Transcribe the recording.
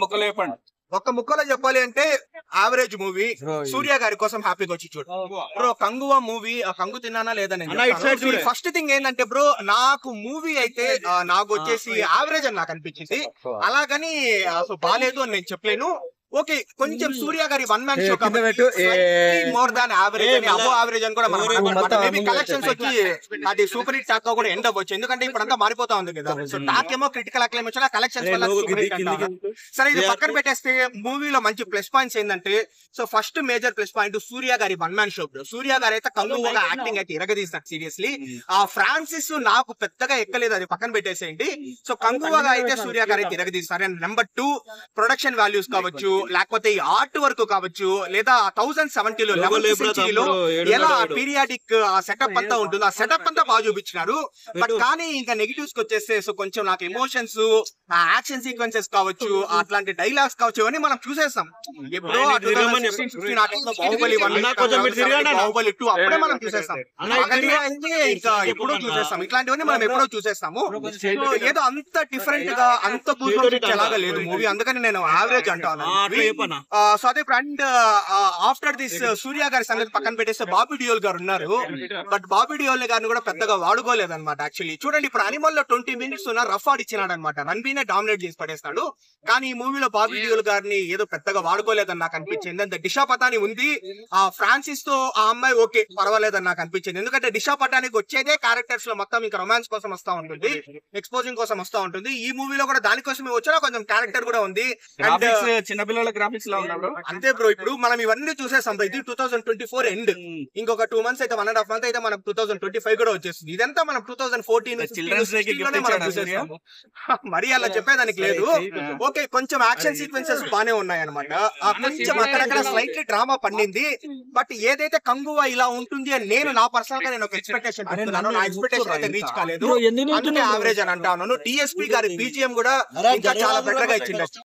ముక్కలు చెప్పండి. ఒక్క ముక్కలో చెప్పాలి అంటే యావరేజ్ మూవీ. సూర్య గారి కోసం హ్యాపీగా వచ్చి చూడు బ్రో. కంగువా మూవీ కంగు తిన్నానా లేదా ఫస్ట్ థింగ్ ఏంటంటే బ్రో, నాకు మూవీ అయితే నాకు వచ్చేసి యావరేజ్ అని నాకు అనిపించింది. అలాగని బాలేదు అని నేను చెప్పలేను. ఓకే, కొంచెం సూర్య గారి వన్ మ్యాన్ షో కాబట్టి more than average, above average అని కూడా మనం కలెక్షన్స్ వచ్చి అది సూపర్ హిట్ టాక్ కూడా ఎండ్ అవ్వచ్చు. ఎందుకంటే ఇప్పుడంతా మారిపోతా ఉంది కదా. సో టాక్ ఏమో క్రిటికల్ అక్లైమ్ వచ్చినా కలెక్షన్స్ వల్ల సరే ఇది పక్కన పెట్టేస్తే మూవీలో మంచి ప్లస్ పాయింట్స్ ఏంటంటే, so first major plus point Suriya గారి వన్ మ్యాన్ షో. సూర్య గారు అయితే కంగువగా యాక్టింగ్ అయితే ఇరగదీస్తారు సీరియస్లీ. ఆ ఫ్రాన్సిస్ నాకు పెద్దగా ఎక్కలేదు, అది పక్కన పెట్టేసేయండి. సో కంగువగా అయితే సూర్య గారు అయితే ఇరగదీస్తారు. అండ్ నెంబర్ 2 ప్రొడక్షన్ వాల్యూస్ కావచ్చు, లేకపోతే ఈ ఆర్ట్ వర్క్ కావచ్చు, లేదా 1070లో ఎలా పీరియాడిక్ సెటప్ అంతా ఉంటుంది, ఆ సెటప్ అంతా బాగా చూపించినారు. బట్ కానీ ఇంకా నెగిటివ్స్ వచ్చేస్తే సో కొంచెం నాకు ఎమోషన్స్, యాక్షన్ సీక్వెన్సెస్ కావచ్చు, అట్లాంటి డైలాగ్స్ కావచ్చు అని మనం చూసేస్తాం. ఎప్పుడో బాహుబలి 1, బాహుబలి 2 అప్పుడే మనం చూసేస్తాం. ఇంకా ఎప్పుడో చూసేస్తాం, ఇట్లాంటివన్నీ మనం ఎప్పుడో చూసేస్తాము. ఏదో అంత డిఫరెంట్ గా అంత ఎలాగా లేదు మూవీ, అందుకని నేను యావరేజ్ అంటాను. సో అదే ఫ్రెండ్ ఆఫ్టర్ దిస్ సూర్య గారి సంగతి పక్కన పెట్టేస్తే బాబీ డియోల్ గారు ఉన్నారు. బట్ బాబీ డియోల్ గారిని కూడా పెద్దగా వాడుకోలేదు అనమాట. యాక్చువల్లీ చూడండి, ఇప్పుడు అనిమల్ లో 20 minutes ఉన్న రఫ్ ఆడ్ ఇచ్చినాడు అనమాట. రణబీనే డామినేట్ చేసి పడేస్తాడు. కానీ ఈ మూవీలో బాబీ డియోల్ గారిని ఏదో పెద్దగా వాడుకోలేదని నాకు అనిపించింది. అంత దిశా పటాని ఉంది, ఆ ఫ్రాన్సిస్ తో ఆ అమ్మాయి ఓకే పర్వాలేదని నాకు అనిపించింది. ఎందుకంటే దిశా పటానికి వచ్చేదే క్యారెక్టర్స్ లో మొత్తం ఇంకా రొమాన్స్ కోసం వస్తా ఉంటుంది, ఎక్స్పోజింగ్ కోసం వస్తా ఉంటుంది. ఈ మూవీలో కూడా దానికోసమే వచ్చినా కొంచెం క్యారెక్టర్ కూడా ఉంది. అండ్ చిన్నపిల్లల గ్రాఫిక్స్ లో అంతే బ్రో. ఇప్పుడు మనం ఇవన్నీ చూసేస్తాం. ఇది 2024 ఎండ్, ఇంకొక 2 months అయితే 1.5 months అయితే మనకు 2025 కూడా వచ్చేస్తుంది. ఇదంతా మనం 2014 చిల్డ్రన్స్ డే మరి అలా చెప్పేదానికి లేదు. ఓకే, కొంచెం యాక్షన్ సీక్వెన్సెస్ బానే ఉన్నాయి అనమాట. కొంచెం అక్కడక్కడ స్లైట్లీ డ్రామా పండింది. బట్ ఏదైతే కంగువా ఇలా ఉంటుంది అని నేను నా పర్సనల్ గా నేను ఒక ఎక్స్పెక్టేషన్ పెట్టుకున్నాను. నా ఎక్స్పెక్టేషన్ అయితే రీచ్ కాలేదు, అందుకే యావరేజ్ అని అంటా ఉన్నాను. డిఎస్పీ గారి బీజిఎం కూడా ఇంకా చాలా బెటర్ గా ఇచ్చింది.